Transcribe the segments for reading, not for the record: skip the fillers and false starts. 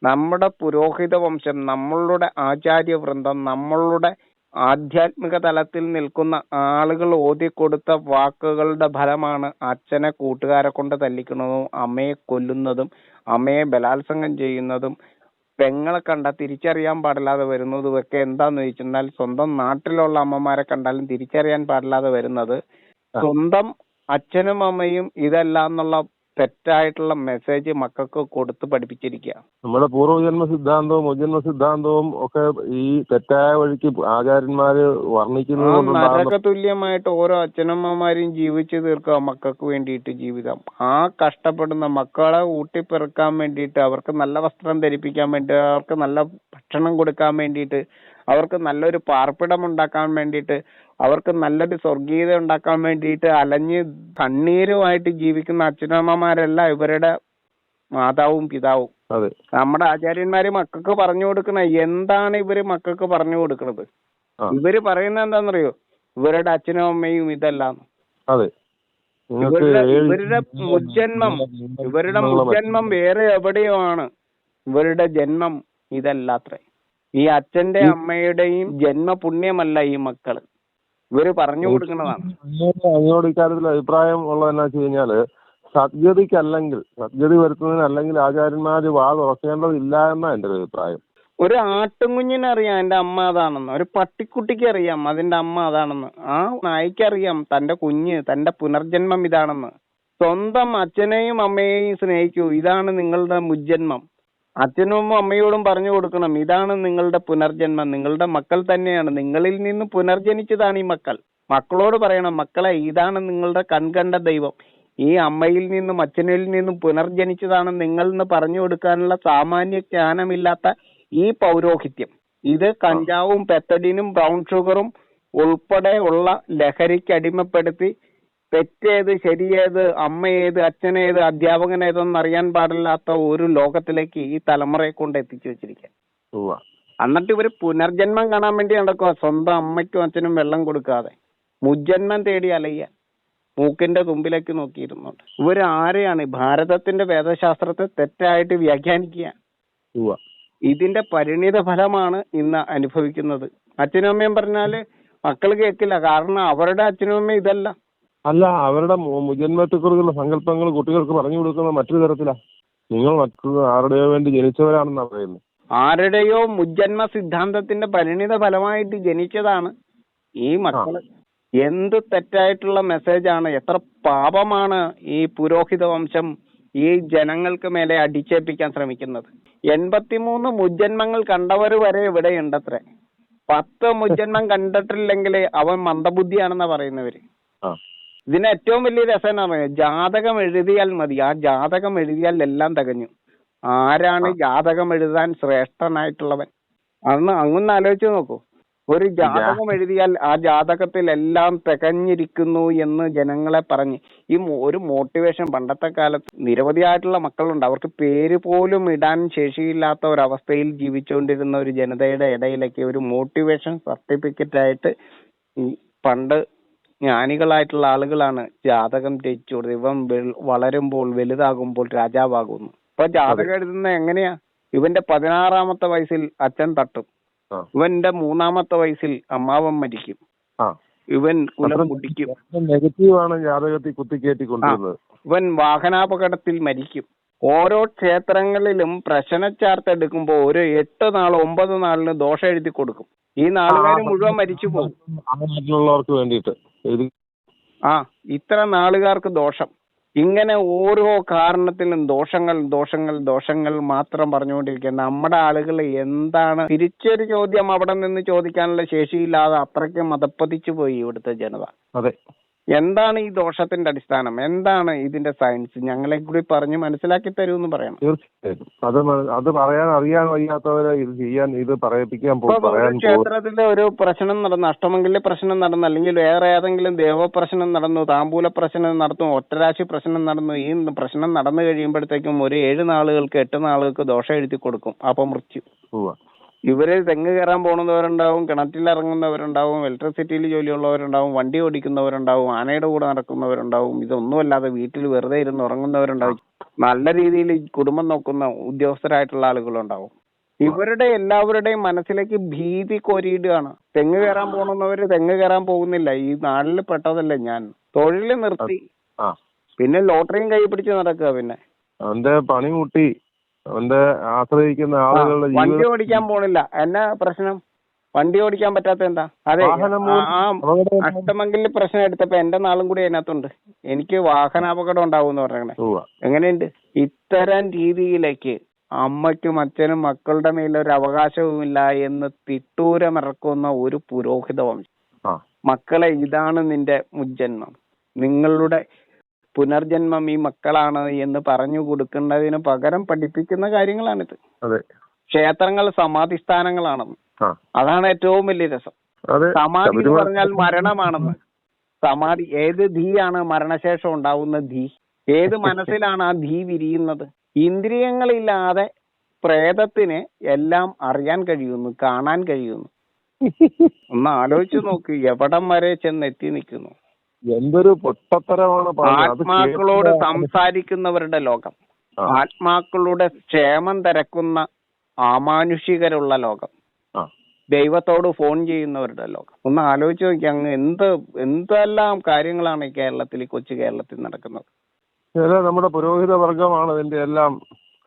നമ്മുടെ പുരോഹിത വംശം, നമ്മളുടെ ആചാര്യവൃന്ദം, നമ്മളുടെ ആധ്യാത്മിക തലത്തിൽ നിൽക്കുന്ന ആളുകൾ ഓതിക്കൊടുത്ത വാക്കുകളുടെ ഫലമാണ് അച്ഛനെ കൂട്ടുകാരെ കൊണ്ട് തല്ലിക്കുന്നതും അമ്മയെ കൊല്ലുന്നതും അമ്മയെ ബലാത്സംഗം ചെയ്യുന്നതും പെങ്ങളെ കണ്ട തിരിച്ചറിയാൻ പാടില്ലാതെ വരുന്നതും ഒക്കെ. എന്താന്ന് ചോദിച്ചെന്നാൽ സ്വന്തം നാട്ടിലുള്ള അമ്മമാരെ കണ്ടാലും തിരിച്ചറിയാൻ പാടില്ലാതെ വരുന്നത് സ്വന്തം അച്ഛനും അമ്മയും ഇതല്ല എന്നുള്ള തെറ്റായിട്ടുള്ള മെസ്സേജ് മക്കൾക്ക് കൊടുത്ത് പഠിപ്പിച്ചിരിക്കുക. നമ്മുടെ പൂർവ്വജന്മ സിദ്ധാന്തവും മുജന്മ സിദ്ധാന്തവും ഒക്കെ ഈ തെറ്റായ വഴിക്ക് ആചാര്യന്മാര് വർണ്ണിക്കുന്നത് നരക തുല്യമായിട്ട് ഓരോ അച്ഛനമ്മമാരെയും ജീവിച്ചു തീർക്കുക മക്കൾക്ക് വേണ്ടിയിട്ട് ജീവിതം. ആ കഷ്ടപ്പെടുന്ന മക്കളെ ഊട്ടിപ്പെറുക്കാൻ വേണ്ടിയിട്ട്, അവർക്ക് നല്ല വസ്ത്രം ധരിപ്പിക്കാൻ വേണ്ടി, അവർക്ക് നല്ല ഭക്ഷണം കൊടുക്കാൻ വേണ്ടിയിട്ട്, അവർക്ക് നല്ലൊരു പാർപ്പിടം ഉണ്ടാക്കാൻ വേണ്ടിയിട്ട്, അവർക്ക് നല്ലൊരു സ്വർഗീയത ഉണ്ടാക്കാൻ വേണ്ടിയിട്ട് അലഞ്ഞ് കണ്ണീരുമായിട്ട് ജീവിക്കുന്ന അച്ഛനമ്മമാരല്ല ഇവരുടെ മാതാവും പിതാവും. നമ്മുടെ ആചാര്യന്മാര് മക്കൾക്ക് പറഞ്ഞു കൊടുക്കണ എന്താണ് ഇവര് മക്കൾക്ക് പറഞ്ഞു കൊടുക്കുന്നത്? ഇവര് പറയുന്നത് എന്താണെന്നറിയോ? ഇവരുടെ അച്ഛനും അമ്മയും ഇതല്ല. ഇവരുടെ മുജ്ജന്മം വേറെ എവിടെയോ ആണ്. ഇവരുടെ ജന്മം ഇതല്ലാത്രേ. ഈ അച്ഛന്റെ അമ്മയുടെയും ജന്മപുണ്യമല്ല ഈ മക്കള്. ഇവര് പറഞ്ഞു കൊടുക്കുന്നതാണ്. അതിനോട് ഇക്കാര്യത്തിൽ അഭിപ്രായം ഉള്ളതെന്നു വെച്ച് കഴിഞ്ഞാല്, സദ്ഗതി വരുത്തുന്നതിനല്ലെങ്കിൽ ആചാര്യന്മാര് വാ തുറക്കേണ്ടതില്ല എന്നാ എന്റെ ഒരു അഭിപ്രായം. ഒരു ആട്ടുംകുഞ്ഞിനറിയാം എന്റെ അമ്മ അതാണെന്ന്, ഒരു പട്ടിക്കുട്ടിക്ക് അറിയാം അതിന്റെ അമ്മ അതാണെന്ന്, ആ നായ്ക്കറിയാം തന്റെ കുഞ്ഞ് തന്റെ പുനർജന്മം ഇതാണെന്ന്. സ്വന്തം അച്ഛനെയും അമ്മയെയും സ്നേഹിക്കൂ, ഇതാണ് നിങ്ങളുടെ മുജ്ജന്മം. അച്ഛനും അമ്മയോടും പറഞ്ഞു കൊടുക്കണം, ഇതാണ് നിങ്ങളുടെ പുനർജന്മം, നിങ്ങളുടെ മക്കൾ തന്നെയാണ്, നിങ്ങളിൽ നിന്ന് പുനർജനിച്ചതാണ് ഈ മക്കൾ. മക്കളോട് പറയണം, മക്കളെ ഇതാണ് നിങ്ങളുടെ കൺകണ്ട ദൈവം, ഈ അമ്മയിൽ നിന്നും അച്ഛനിൽ നിന്നും പുനർജനിച്ചതാണ് നിങ്ങൾ എന്ന് പറഞ്ഞു കൊടുക്കാനുള്ള സാമാന്യ ജ്ഞാനമില്ലാത്ത ഈ പൗരോഹിത്യം, ഇത് കഞ്ചാവും പെത്തഡിനും ബ്രൗൺ ഷുഗറും ഉൾപ്പെടെ ഉള്ള ലഹരിക്ക് അടിമപ്പെടുത്തി തെറ്റേത് ശരിയേത് അമ്മയേത് അച്ഛനേത് അധ്യാപകനേതെന്ന് അറിയാൻ പാടില്ലാത്ത ഒരു ലോകത്തിലേക്ക് ഈ തലമുറയെ കൊണ്ട് എത്തിച്ചു വെച്ചിരിക്കുക. എന്നിട്ട് ഇവര് പുനർജന്മം കാണാൻ വേണ്ടി നടക്കുക, സ്വന്തം അമ്മയ്ക്കും അച്ഛനും വെള്ളം കൊടുക്കാതെ മുജ്ജന്മം തേടി അലയ്യ, മൂക്കിന്റെ തുമ്പിലേക്ക് നോക്കിയിരുന്നുണ്ട്. ഇവര് ആരെയാണ്? ഭാരതത്തിന്റെ വേദശാസ്ത്രത്തെ തെറ്റായിട്ട് വ്യാഖ്യാനിക്കുക. ഇതിന്റെ പരിണിത ഫലമാണ് ഇന്ന് അനുഭവിക്കുന്നത്. അച്ഛനും അമ്മയും പറഞ്ഞാല് മക്കൾ കേൾക്കില്ല, കാരണം അവരുടെ അച്ഛനും അമ്മയും ഇതല്ല. അല്ല, അവരുടെ മുജന്മത്തെക്കുറിച്ചുള്ള സങ്കല്പങ്ങൾ കുട്ടികൾക്ക് പറഞ്ഞു കൊടുക്കുന്നത് മറ്റൊരു തരത്തിലാ. നിങ്ങൾ ആരുടെയോ വേണ്ടി ജനിച്ചവരാണെന്നാ പറയുന്നത്. ആരുടെയോ മുജ്ജന്മ സിദ്ധാന്തത്തിന്റെ പരിണിത ഫലമായിട്ട് ജനിച്ചതാണ് ഈ മക്കള്. എന്ത് തെറ്റായിട്ടുള്ള മെസ്സേജാണ്, എത്ര പാപമാണ് ഈ പുരോഹിത വംശം ഈ ജനങ്ങൾക്ക് മേലെ അടിച്ചേൽപ്പിക്കാൻ ശ്രമിക്കുന്നത്. 83 മുജ്ജന്മങ്ങൾ കണ്ടവർ വരെ ഇവിടെ ഉണ്ടത്രേ. 10 മുജ്ജന്മം കണ്ടിട്ടില്ലെങ്കിൽ അവൻ മന്ദബുദ്ധിയാണെന്നാ പറയുന്നവര്. ഇതിന് ഏറ്റവും വലിയ രസം എന്നാ പറയുക, ജാതകം എഴുതിയാൽ മതി, ആ ജാതകം എഴുതിയാൽ എല്ലാം തികഞ്ഞു. ആരാണ് ജാതകം എഴുതാൻ ശ്രേഷ്ഠനായിട്ടുള്ളവൻ? അങ്ങൊന്ന് ആലോചിച്ച് നോക്കൂ. ഒരു ജാതകം എഴുതിയാൽ ആ ജാതകത്തിൽ എല്ലാം തികഞ്ഞിരിക്കുന്നു എന്ന് ജനങ്ങളെ പറഞ്ഞ് ഈ ഒരു മോട്ടിവേഷൻ. പണ്ടത്തെ കാലത്ത് നിരവധിയായിട്ടുള്ള മക്കളുണ്ട്, അവർക്ക് പേര് പോലും ഇടാൻ ശേഷിയില്ലാത്ത ഒരവസ്ഥയിൽ ജീവിച്ചുകൊണ്ടിരുന്ന ഒരു ജനതയുടെ ഇടയിലേക്ക് ഒരു മോട്ടിവേഷൻ സർട്ടിഫിക്കറ്റ് ആയിട്ട് ഈ പണ്ട് ജ്ഞാനികളായിട്ടുള്ള ആളുകളാണ് ജാതകം രചിച്ചു കൊടുത്തത്. ഇവൻ വളരുമ്പോൾ വലുതാകുമ്പോൾ രാജാവാകുന്നു. ഇപ്പൊ ജാതകം എഴുതുന്ന എങ്ങനെയാ? ഇവന്റെ 16ാമത്തെ വയസ്സിൽ അച്ഛൻ തട്ടും, ഇവന്റെ 3ാമത്തെ വയസ്സിൽ അമ്മാവൻ മരിക്കും, ഇവൻ കുലം കുടിക്കും, നെഗറ്റീവാണ് ജാതകത്തിൽ കുത്തിക്കേറ്റിക്കൊണ്ടിരുന്നത്, ഇവൻ വാഹനാപകടത്തിൽ മരിക്കും. ഓരോ ക്ഷേത്രങ്ങളിലും പ്രശ്നച്ചാർത്തെടുക്കുമ്പോ ഒരു 8 നാൾ 9 നാളിന് ദോഷം എഴുതി കൊടുക്കും. ഈ നാളുകാർ മുഴുവൻ മരിച്ചു പോകും. വേണ്ടിയിട്ട് ഇത്ര നാളുകാർക്ക് ദോഷം. ഇങ്ങനെ ഓരോ കാരണത്തിലും ദോഷങ്ങൾ ദോഷങ്ങൾ ദോഷങ്ങൾ മാത്രം പറഞ്ഞുകൊണ്ടിരിക്കുക. നമ്മുടെ ആളുകൾ എന്താണ്, തിരിച്ചൊരു ചോദ്യം അവിടെ നിന്ന് ചോദിക്കാനുള്ള ശേഷിയില്ലാതെ അത്രയ്ക്ക് മതപ്പതിച്ചു പോയി ഇവിടുത്തെ ജനത. അതെ, എന്താണ് ഈ ദോഷത്തിന്റെ അടിസ്ഥാനം, എന്താണ് ഇതിന്റെ സയൻസ്? ഞങ്ങളെ കൂടി പറഞ്ഞ് മനസ്സിലാക്കി തരൂന്ന് പറയണം. തീർച്ചയായും അത് പറയാൻ അറിയാൻ വയ്യാത്തവരെ ഇത് ചെയ്യാൻ, ഇത് പറയിപ്പിക്കാൻ. ക്ഷേത്രത്തിലെ ഒരു പ്രശ്നം നടന്നു, അഷ്ടമംഗല്യ പ്രശ്നം നടന്നു, അല്ലെങ്കിൽ വേറെ ഏതെങ്കിലും ദേവപ്രശ്നം നടന്നു, താമ്പൂല പ്രശ്നം നടന്നു, ഒറ്റരാശി പ്രശ്നം നടന്നു. ഈ പ്രശ്നം നടന്നു കഴിയുമ്പോഴത്തേക്കും ഒരു 7 നാളുകൾക്ക് 8 നാളുകൾക്ക് ദോഷം എഴുതി കൊടുക്കും. അപ്പൊ മൃത്യു. ഇവര് തെങ്ങ് കയറാൻ പോകുന്നവരുണ്ടാവും, കിണറ്റിൽ ഇറങ്ങുന്നവരുണ്ടാവും, ഇലക്ട്രിസിറ്റിയിൽ ജോലിയുള്ളവരുണ്ടാവും, വണ്ടി ഓടിക്കുന്നവരുണ്ടാവും, ആനയുടെ കൂടെ നടക്കുന്നവരുണ്ടാവും, ഇതൊന്നുമല്ലാതെ വീട്ടിൽ വെറുതെ ഇരുന്ന് ഉറങ്ങുന്നവരുണ്ടാവും. നല്ല രീതിയിൽ കുടുംബം നോക്കുന്ന ഉദ്യോഗസ്ഥരായിട്ടുള്ള ആളുകളുണ്ടാവും. ഇവരുടെ എല്ലാവരുടെയും മനസ്സിലേക്ക് ഭീതി കോരിയിടുകയാണ്. തെങ്ങ് കയറാൻ പോണവര് തെങ്ങ് കയറാൻ പോകുന്നില്ല. ഈ നാട്ടിൽ പെട്ടതല്ലേ ഞാൻ. തൊഴിൽ നിർത്തി. ആ പിന്നെ ലോട്ടറിയും കൈ പിടിച്ച് നടക്കുക. പിന്നെ അവന്റെ പണി മുട്ടി അവന്റെ ആശ്രയിക്കുന്ന ആളുകളുടെ വണ്ടി ഓടിക്കാൻ പോണില്ല. എന്നാ പ്രശ്നം? വണ്ടി ഓടിക്കാൻ പറ്റാത്ത എന്താ? അതെ, അഷ്ടമംഗലിൽ പ്രശ്നം എടുത്തപ്പോ എന്റെ നാളും കൂടി അതിനകത്തുണ്ട്. എനിക്ക് വാഹനാപകടം ഉണ്ടാവും എന്ന് പറഞ്ഞേ. എങ്ങനെയുണ്ട്? ഇത്തരം രീതിയിലേക്ക് അമ്മയ്ക്കും അച്ഛനും മക്കളുടെ മേലൊരു അവകാശവുമില്ല എന്ന് തിട്ടൂരമിറക്കുന്ന ഒരു പുരോഹിത വംശം. മക്കളെ, ഇതാണ് നിന്റെ മുജ്ജന്മം, നിങ്ങളുടെ പുനർജന്മം ഈ മക്കളാണ് എന്ന് പറഞ്ഞു കൊടുക്കുന്നതിന് പകരം പഠിപ്പിക്കുന്ന കാര്യങ്ങളാണിത്. ക്ഷേത്രങ്ങൾ സമാധി സ്ഥാനങ്ങളാണെന്ന്. അതാണ് ഏറ്റവും വലിയ രസം. സമാധി എന്ന് പറഞ്ഞാൽ മരണമാണെന്ന്. സമാധി ഏത് ധീയാണ് മരണശേഷം ഉണ്ടാവുന്ന ധീ? ഏത് മനസ്സിലാണ് ആ ധീ വിരിയുന്നത്? ഇന്ദ്രിയങ്ങളില്ലാതെ പ്രേതത്തിന് എല്ലാം അറിയാൻ കഴിയുന്നു, കാണാൻ കഴിയുന്നു. ഒന്ന് ആലോചിച്ച് നോക്ക്, എവിടം വരെ ചെന്നെത്തി നിൽക്കുന്നു. എന്തൊരു പൊട്ടത്തരമാണ്. ആത്മാക്കളോട് സംസാരിക്കുന്നവരുടെ ലോകം, ആത്മാക്കളുടെ ക്ഷേമം തിരക്കുന്ന അമാനുഷികരുള്ള ലോകം, ദൈവത്തോട് ഫോൺ ചെയ്യുന്നവരുടെ ലോകം. ഒന്ന് ആലോചിച്ച് നോക്കി, അങ്ങ് എന്തെല്ലാം കാര്യങ്ങളാണ് ഈ കേരളത്തിൽ, കൊച്ചു കേരളത്തിൽ നടക്കുന്നത്. നമ്മുടെ പുരോഹിത വർഗമാണ് ഇതിന്റെ എല്ലാം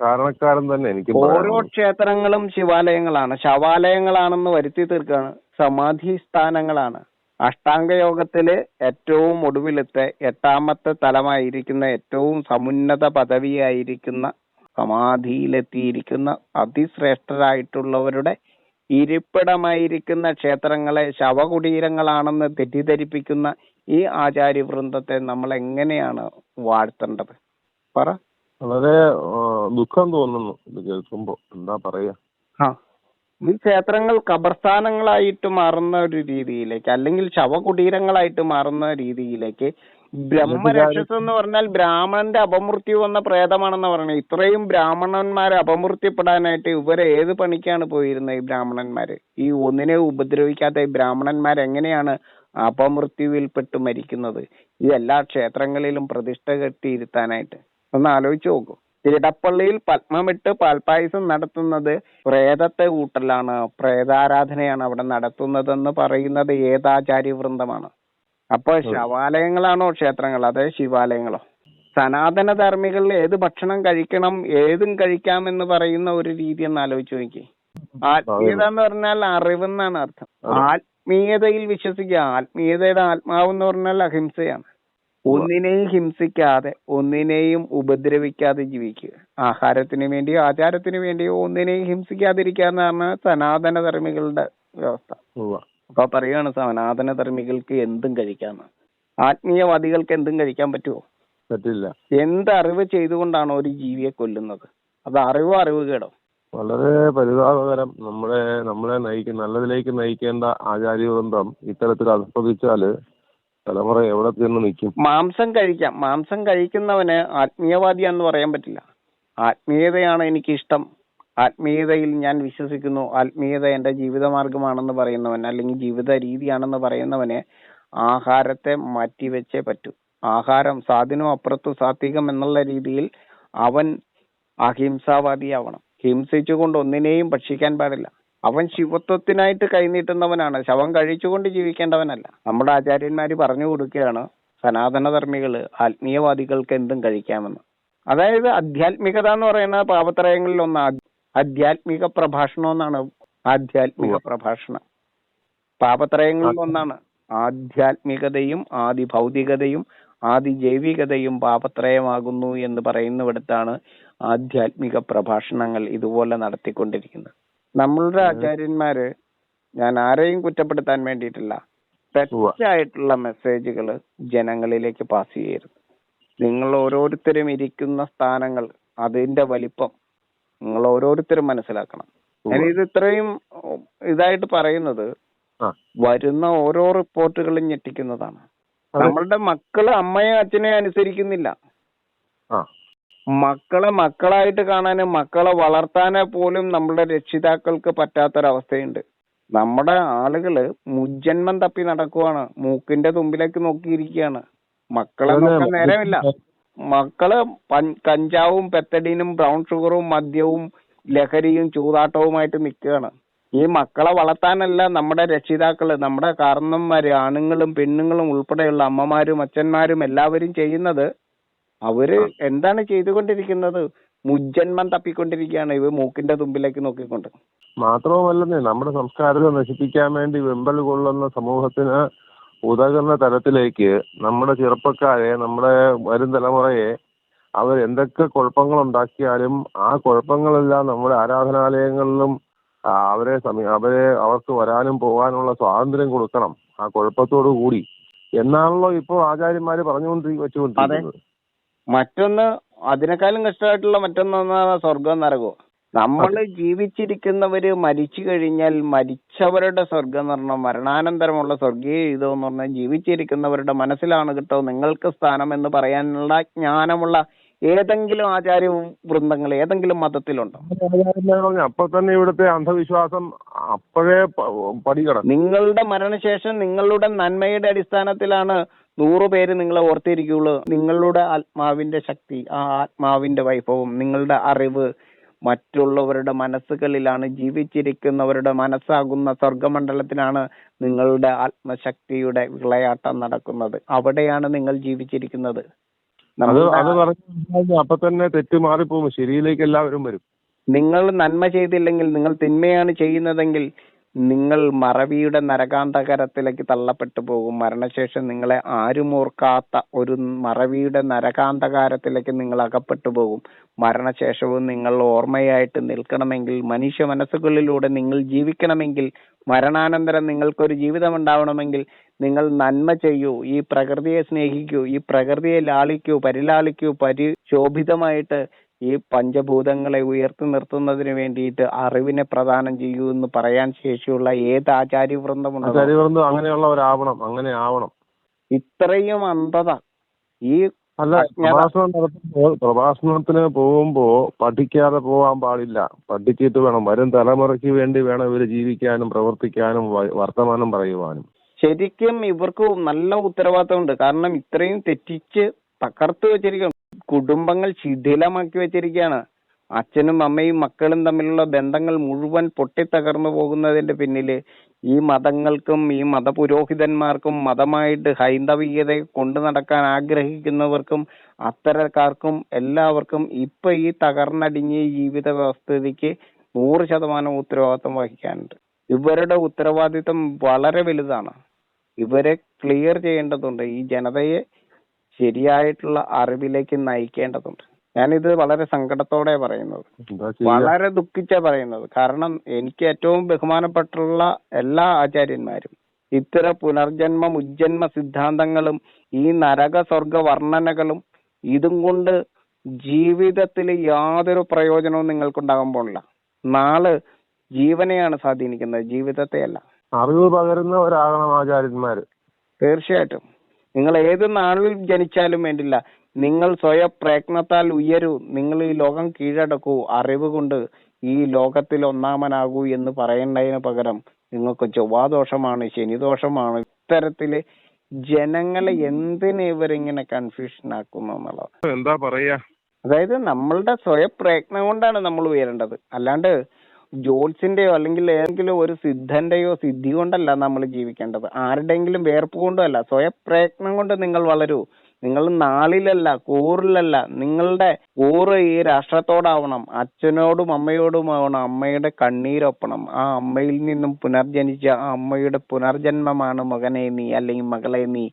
കാരണക്കാരൻ തന്നെ. എനിക്ക് ഓരോ ക്ഷേത്രങ്ങളും ശിവാലയങ്ങളാണ്, ശവാലയങ്ങളാണെന്ന് വരുത്തി തീർക്കാണ്. സമാധി സ്ഥാനങ്ങളാണ്. അഷ്ടാംഗയോഗത്തില് ഏറ്റവും ഒടുവിലത്തെ 8ാമത്തെ തലമായിരിക്കുന്ന, ഏറ്റവും സമുന്നത പദവിയായിരിക്കുന്ന, സമാധിയിലെത്തിയിരിക്കുന്ന അതിശ്രേഷ്ഠരായിട്ടുള്ളവരുടെ ഇരിപ്പിടമായിരിക്കുന്ന ക്ഷേത്രങ്ങളെ ശവകുടീരങ്ങളാണെന്ന് തെറ്റിദ്ധരിപ്പിക്കുന്ന ഈ ആചാര്യവൃന്ദത്തെ നമ്മൾ എങ്ങനെയാണ് വാഴ്ത്തേണ്ടത്? പറ. വളരെ ദുഃഖം തോന്നുന്നു ഇത് കേൾക്കുമ്പോ. എന്താ പറയാ? ഈ ക്ഷേത്രങ്ങൾ ഖബർസ്ഥാനങ്ങളായിട്ട് മാറുന്ന ഒരു രീതിയിലേക്ക്, അല്ലെങ്കിൽ ശവകുടീരങ്ങളായിട്ട് മാറുന്ന രീതിയിലേക്ക്. ബ്രഹ്മരക്ഷസ് എന്ന് പറഞ്ഞാൽ ബ്രാഹ്മണന്റെ അപമൃത്യു വന്ന പ്രേതമാണെന്ന് പറയുന്നത്. ഇത്രയും ബ്രാഹ്മണന്മാരെ അപമൃത്യപ്പെടാനായിട്ട് ഇവരെ ഏത് പണിക്കാണ് പോയിരുന്നത്? ഈ ബ്രാഹ്മണന്മാര്, ഈ ഒന്നിനെ ഉപദ്രവിക്കാത്ത ഈ ബ്രാഹ്മണന്മാർ എങ്ങനെയാണ് അപമൃത്യുവിൽപ്പെട്ട് മരിക്കുന്നത്? ഈ എല്ലാ ക്ഷേത്രങ്ങളിലും പ്രതിഷ്ഠ കെട്ടിയിരുത്താനായിട്ട് ഒന്ന് ആലോചിച്ച് നോക്കൂ. ഇടപ്പള്ളിയിൽ പത്മമിട്ട് പാൽപ്പായസം നടത്തുന്നത് പ്രേതത്തെ കൂട്ടലാണ്, പ്രേതാരാധനയാണ് അവിടെ നടത്തുന്നതെന്ന് പറയുന്നത് ഏതാചാര്യവൃന്ദമാണ്? അപ്പൊ ശവാലയങ്ങളാണോ ക്ഷേത്രങ്ങൾ? അതേ ശിവാലയങ്ങളോ? സനാതന ധർമ്മികളിൽ ഏത് ഭക്ഷണം കഴിക്കണം, ഏതും കഴിക്കാമെന്ന് പറയുന്ന ഒരു രീതി എന്ന് ആലോചിച്ച് നോക്കി. ആത്മീയത എന്ന് പറഞ്ഞാൽ അറിവെന്നാണ് അർത്ഥം. ആത്മീയതയിൽ വിശ്വസിക്കുക. ആത്മീയതയുടെ ആത്മാവ് എന്ന് പറഞ്ഞാൽ അഹിംസയാണ്. ഒന്നിനെയും ഹിംസിക്കാതെ, ഒന്നിനെയും ഉപദ്രവിക്കാതെ ജീവിക്കുക. ആഹാരത്തിന് വേണ്ടിയോ ആചാരത്തിന് വേണ്ടിയോ ഒന്നിനെയും ഹിംസിക്കാതിരിക്കുക എന്നാണ് സനാതന ധർമ്മികളുടെ വ്യവസ്ഥ. അപ്പൊ പറയാണ് സനാതന ധർമ്മികൾക്ക് എന്തും കഴിക്കാന്ന്. ആത്മീയവാദികൾക്ക് എന്തും കഴിക്കാൻ പറ്റുമോ? പറ്റില്ല. എന്ത് അറിവ് ചെയ്തുകൊണ്ടാണ് ഒരു ജീവിയെ കൊല്ലുന്നത്? അത് അറിവ് കേടോ? വളരെ പരിതാപകരം. നമ്മളെ നല്ലതിലേക്ക് നയിക്കേണ്ട ആചാര്യവൃന്ദം ഇത്തരത്തിൽ അധപ്പതിച്ചാല് തലമുറ എവിടെ ചെന്ന് നിൽക്കും? മാംസം കഴിക്കാം. മാംസം കഴിക്കുന്നവന് ആത്മീയവാദിയാന്ന് പറയാൻ പറ്റില്ല. ആത്മീയതയാണ് എനിക്കിഷ്ടം, ആത്മീയതയിൽ ഞാൻ വിശ്വസിക്കുന്നു, ആത്മീയത എന്റെ ജീവിതമാർഗമാണെന്ന് പറയുന്നവൻ, അല്ലെങ്കിൽ ജീവിത രീതിയാണെന്ന് പറയുന്നവന് ആഹാരത്തെ മാറ്റിവെച്ചേ പറ്റൂ. ആഹാരം സാധനവും അപ്പുറത്തു സാത്വികം എന്നുള്ള രീതിയിൽ അവൻ അഹിംസാവാദിയാവണം. ഹിംസിച്ചുകൊണ്ട് ഒന്നിനെയും ഭക്ഷിക്കാൻ പാടില്ല. അവൻ ശിവത്വത്തിനായിട്ട് കൈനീട്ടുന്നവനാണ്, ശവം കഴിച്ചുകൊണ്ട് ജീവിക്കേണ്ടവനല്ല. നമ്മുടെ ആചാര്യന്മാര് പറഞ്ഞു കൊടുക്കുകയാണ് സനാതന ധർമ്മികള് ആത്മീയവാദികൾക്ക് എന്തും കഴിക്കാമെന്ന്. അതായത് ആധ്യാത്മികത എന്ന് പറയുന്ന പാപത്രയങ്ങളിൽ ഒന്നാണ് ആധ്യാത്മിക പ്രഭാഷണം എന്നാണ്. ആധ്യാത്മിക പ്രഭാഷണം പാപത്രയങ്ങളിൽ ഒന്നാണ്. ആധ്യാത്മികതയും ആദി ഭൗതികതയും ആദി ജൈവികതയും പാപത്രയമാകുന്നു എന്ന് പറയുന്നിടത്താണ് ആധ്യാത്മിക പ്രഭാഷണങ്ങൾ ഇതുപോലെ നടത്തിക്കൊണ്ടിരിക്കുന്നത്. നമ്മളുടെ ആചാര്യന്മാര്, ഞാൻ ആരെയും കുറ്റപ്പെടുത്താൻ വേണ്ടിയിട്ടില്ല, തെറ്റായിട്ടുള്ള മെസ്സേജുകൾ ജനങ്ങളിലേക്ക് പാസ് ചെയ്യരുത്. നിങ്ങൾ ഓരോരുത്തരും ഇരിക്കുന്ന സ്ഥാനങ്ങൾ, അതിന്റെ വലിപ്പം നിങ്ങൾ ഓരോരുത്തരും മനസ്സിലാക്കണം. ഞാനിത് ഇത്രയും ഇതായിട്ട് പറയുന്നത് വരുന്ന ഓരോ റിപ്പോർട്ടുകളും ഞെട്ടിക്കുന്നതാണ്. നമ്മളുടെ മക്കള് അമ്മയെ അച്ഛനെ അനുസരിക്കുന്നില്ല. മക്കളെ മക്കളായിട്ട് കാണാനും മക്കളെ വളർത്താനെ പോലും നമ്മുടെ രക്ഷിതാക്കൾക്ക് പറ്റാത്തൊരവസ്ഥയുണ്ട്. നമ്മുടെ ആളുകള് മുജ്ജന്മം തപ്പി നടക്കുവാണ്, മൂക്കിന്റെ തുമ്പിലേക്ക് നോക്കിയിരിക്കുകയാണ്. മക്കളെ നോക്കാൻ നേരമില്ല. മക്കള് കഞ്ചാവും പെത്തഡിനും ബ്രൗൺ ഷുഗറും മദ്യവും ലഹരിയും ചൂതാട്ടവുമായിട്ട് നിൽക്കുകയാണ്. ഈ മക്കളെ വളർത്താനല്ല നമ്മുടെ രക്ഷിതാക്കള്, നമ്മുടെ കാരണന്മാര്, ആണുങ്ങളും പെണ്ണുങ്ങളും ഉൾപ്പെടെയുള്ള അമ്മമാരും അച്ഛന്മാരും എല്ലാവരും ചെയ്യുന്നത്. അവര് എന്താണ് ചെയ്തുകൊണ്ടിരിക്കുന്നത്? മുജ്ജന്മം തപ്പിക്കൊണ്ടിരിക്കുകയാണ് ഇവ മൂക്കിന്റെ തുമ്പിലേക്ക് നോക്കിക്കൊണ്ട്. മാത്രവുമല്ലെന്നേ, നമ്മുടെ സംസ്കാരത്തെ നശിപ്പിക്കാൻ വേണ്ടി വെമ്പൽ കൊള്ളുന്ന സമൂഹത്തിന് ഉതകുന്ന തരത്തിലേക്ക് നമ്മുടെ ചെറുപ്പക്കാരെ, നമ്മുടെ വരും തലമുറയെ അവർ എന്തൊക്കെ കുഴപ്പങ്ങൾ ഉണ്ടാക്കിയാലും ആ കുഴപ്പങ്ങളെല്ലാം നമ്മുടെ ആരാധനാലയങ്ങളിലും അവർക്ക് വരാനും പോകാനുള്ള സ്വാതന്ത്ര്യം കൊടുക്കണം ആ കുഴപ്പത്തോടു കൂടി എന്നാണല്ലോ ഇപ്പോൾ ആചാര്യന്മാര് വെച്ചുകൊണ്ടിരിക്കുന്നത്. മറ്റൊന്ന് അതിനേക്കാളും കഷ്ടമായിട്ടുള്ള മറ്റൊന്നാണ് സ്വർഗം നരകവും. നമ്മള് ജീവിച്ചിരിക്കുന്നവര് മരിച്ചു കഴിഞ്ഞാൽ മരിച്ചവരുടെ സ്വർഗം എന്ന് പറഞ്ഞാൽ മരണാനന്തരമുള്ള സ്വർഗീയ ജീവിതം എന്ന് പറഞ്ഞാൽ ജീവിച്ചിരിക്കുന്നവരുടെ മനസ്സിലാണ് കേട്ടോ നിങ്ങൾക്ക് സ്ഥാനം എന്ന് പറയാനുള്ള ജ്ഞാനമുള്ള ഏതെങ്കിലും ആചാര്യ വൃന്ദങ്ങൾ ഏതെങ്കിലും മതത്തിലുണ്ടോ? അപ്പൊ തന്നെ ഇവിടുത്തെ അന്ധവിശ്വാസം അപ്പോഴേ പടികടക്കും. നിങ്ങളുടെ മരണശേഷം നിങ്ങളുടെ നന്മയുടെ അടിസ്ഥാനത്തിലാണ് 100 പേര് നിങ്ങളെ ഓർത്തിരിക്കുള്ളൂ. നിങ്ങളുടെ ആത്മാവിന്റെ ശക്തി, ആ ആത്മാവിന്റെ വൈഭവം, നിങ്ങളുടെ അറിവ് മറ്റുള്ളവരുടെ മനസ്സുകളിലാണ്. ജീവിച്ചിരിക്കുന്നവരുടെ മനസ്സാകുന്ന സ്വർഗമണ്ഡലത്തിലാണ് നിങ്ങളുടെ ആത്മശക്തിയുടെ വിളയാട്ടം നടക്കുന്നത്. അവിടെയാണ് നിങ്ങൾ ജീവിച്ചിരിക്കുന്നത്. അപ്പൊ തന്നെ തെറ്റ് മാറിപ്പോകും, ശരിയിലേക്ക് എല്ലാവരും വരും. നിങ്ങൾ നന്മ ചെയ്തില്ലെങ്കിൽ, നിങ്ങൾ തിന്മയാണ് ചെയ്യുന്നതെങ്കിൽ നിങ്ങൾ മറവിയുടെ നരകാന്തകരത്തിലേക്ക് തള്ളപ്പെട്ടു പോകും. മരണശേഷം നിങ്ങളെ ആരും ഓർക്കാത്ത ഒരു മറവിയുടെ നരകാന്തകാരത്തിലേക്ക് നിങ്ങൾ അകപ്പെട്ടു പോകും. മരണശേഷവും നിങ്ങൾ ഓർമ്മയായിട്ട് നിൽക്കണമെങ്കിൽ, മനുഷ്യ മനസ്സുകളിലൂടെ നിങ്ങൾ ജീവിക്കണമെങ്കിൽ, മരണാനന്തരം നിങ്ങൾക്കൊരു ജീവിതം ഉണ്ടാവണമെങ്കിൽ നിങ്ങൾ നന്മ ചെയ്യൂ, ഈ പ്രകൃതിയെ സ്നേഹിക്കൂ, ഈ പ്രകൃതിയെ ലാളിക്കൂ, പരിലാളിക്കൂ, പരിശോഭിതമായിട്ട് ഈ പഞ്ചഭൂതങ്ങളെ ഉയർത്തി നിർത്തുന്നതിന് വേണ്ടിയിട്ട് അറിവിനെ പ്രദാനം ചെയ്യൂ എന്ന് പറയാൻ ശേഷിയുള്ള ഏത് ആചാര്യവൃന്ദമുണ്ടോ? അങ്ങനെയുള്ളവരാവണം, അങ്ങനെ ആവണം. ഇത്രയും അന്ധത ഈ പ്രഭാഷണത്തിന് പോകുമ്പോ പഠിക്കാതെ പോകാൻ പാടില്ല. പഠിച്ചിട്ട് വേണം, വരും തലമുറയ്ക്ക് വേണ്ടി വേണം ഇവര് ജീവിക്കാനും പ്രവർത്തിക്കാനും വർത്തമാനം പറയുവാനും. ശരിക്കും ഇവർക്ക് നല്ല ഉത്തരവാദിത്തമുണ്ട്. കാരണം ഇത്രയും തെറ്റിച്ച് തകർത്ത് വെച്ചിരിക്കും. കുടുംബങ്ങൾ ശിഥിലമാക്കി വെച്ചിരിക്കുകയാണ്. അച്ഛനും അമ്മയും മക്കളും തമ്മിലുള്ള ബന്ധങ്ങൾ മുഴുവൻ പൊട്ടിത്തകർന്നു പോകുന്നതിന്റെ പിന്നില് ഈ മതങ്ങൾക്കും ഈ മതപുരോഹിതന്മാർക്കും മതമായിട്ട് ഹൈന്ദവീയതയെ കൊണ്ടു നടക്കാൻ ആഗ്രഹിക്കുന്നവർക്കും അത്തരക്കാർക്കും എല്ലാവർക്കും ഇപ്പൊ ഈ തകർന്നടിഞ്ഞ ജീവിത വ്യവസ്ഥിതിക്ക് 100% ഉത്തരവാദിത്വം വഹിക്കാനുണ്ട്. ഇവരുടെ ഉത്തരവാദിത്വം വളരെ വലുതാണ്. ഇവരെ ക്ലിയർ ചെയ്യേണ്ടതുണ്ട്. ഈ ജനതയെ ശരിയായിട്ടുള്ള അറിവിലേക്ക് നയിക്കേണ്ടതുണ്ട്. ഞാനിത് വളരെ സങ്കടത്തോടെ പറയുന്നത്, വളരെ ദുഃഖിച്ച പറയുന്നത്. കാരണം എനിക്ക് ഏറ്റവും ബഹുമാനപ്പെട്ടുള്ള എല്ലാ ആചാര്യന്മാരും ഇത്തരം പുനർജന്മ മുജ്ജന്മ സിദ്ധാന്തങ്ങളും ഈ നരക സ്വർഗ വർണ്ണനകളും ഇതും കൊണ്ട് ജീവിതത്തിൽ യാതൊരു പ്രയോജനവും നിങ്ങൾക്കുണ്ടാകാൻ പോണില്ല. നാളെ ജീവനെയാണ് സ്വാധീനിക്കുന്നത്, ജീവിതത്തെയല്ല. അറിവ് പകരുന്നവരാകണം ആചാര്യന്മാര്. തീർച്ചയായിട്ടും. നിങ്ങൾ ഏത് നാളിൽ ജനിച്ചാലും വേണ്ടില്ല, നിങ്ങൾ സ്വയം പ്രയത്നത്താൽ ഉയരൂ, നിങ്ങൾ ഈ ലോകം കീഴടക്കൂ, അറിവ് കൊണ്ട് ഈ ലോകത്തിൽ ഒന്നാമനാകൂ എന്ന് പറയുന്നതിന് പകരം നിങ്ങൾക്ക് ചൊവ്വാദോഷമാണ്, ശനിദോഷമാണ്, ഇത്തരത്തില് ജനങ്ങളെ എന്തിന് ഇവരിങ്ങനെ കൺഫ്യൂഷൻ ആക്കുന്നു എന്നുള്ളത് എന്താ പറയാ. അതായത് നമ്മളുടെ സ്വയം പ്രയത്നം കൊണ്ടാണ് നമ്മൾ ഉയരേണ്ടത്. അല്ലാണ്ട് ജോത്സ്യന്റെയോ അല്ലെങ്കിൽ ഏതെങ്കിലും ഒരു സിദ്ധന്റെയോ സിദ്ധി കൊണ്ടല്ല നമ്മൾ ജീവിക്കേണ്ടത്. ആരുടെയെങ്കിലും വേർപ്പ് കൊണ്ടും അല്ല. സ്വയം പ്രയത്നം കൊണ്ട് നിങ്ങൾ വളരൂ. നിങ്ങൾ നാളിലല്ല, കൂറിലല്ല. നിങ്ങളുടെ കൂറ് ഈ രാഷ്ട്രത്തോടാവണം, അച്ഛനോടും അമ്മയോടും ആവണം. അമ്മയുടെ കണ്ണീരൊപ്പണം. ആ അമ്മയിൽ നിന്നും പുനർജനിച്ച ആ അമ്മയുടെ പുനർജന്മമാണ് മകനെ നീ അല്ലെങ്കിൽ മകളെ നീ.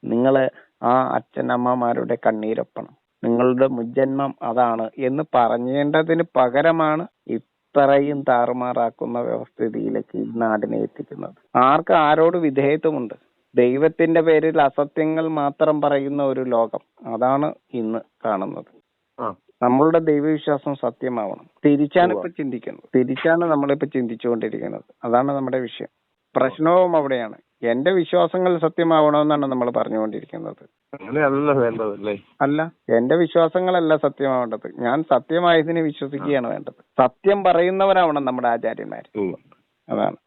നിങ്ങള് ആ അച്ഛനമ്മമാരുടെ കണ്ണീരൊപ്പണം. നിങ്ങളുടെ മുജ്ജന്മം അതാണ് എന്ന് പറഞ്ഞേണ്ടതിന് പകരമാണ് ഇത്രയും താറുമാറാക്കുന്ന വ്യവസ്ഥിതിയിലേക്ക് ഈ നാടിനെ എത്തിക്കുന്നത്. ആർക്ക് ആരോട് വിധേയത്വമുണ്ട്? ദൈവത്തിന്റെ പേരിൽ അസത്യങ്ങൾ മാത്രം പറയുന്ന ഒരു ലോകം, അതാണ് ഇന്ന് കാണുന്നത്. നമ്മളുടെ ദൈവവിശ്വാസം സത്യമാവണം. തിരിച്ചാണ് ഇപ്പൊ ചിന്തിക്കുന്നത്, തിരിച്ചാണ് നമ്മളിപ്പോ ചിന്തിച്ചുകൊണ്ടിരിക്കുന്നത്. അതാണ് നമ്മുടെ വിഷയം. പ്രശ്നവും അവിടെയാണ്. എന്റെ വിശ്വാസങ്ങൾ സത്യമാവണമെന്നാണ് നമ്മൾ പറഞ്ഞുകൊണ്ടിരിക്കുന്നത്. അങ്ങനെയല്ല വേണ്ടതല്ലേ? അല്ല, എന്റെ വിശ്വാസങ്ങളല്ല സത്യമാവേണ്ടത്. ഞാൻ സത്യമായതിനെ വിശ്വസിക്കുകയാണ് വേണ്ടത്. സത്യം പറയുന്നവരാവണം നമ്മുടെ ആചാര്യന്മാർ. അതാണ്.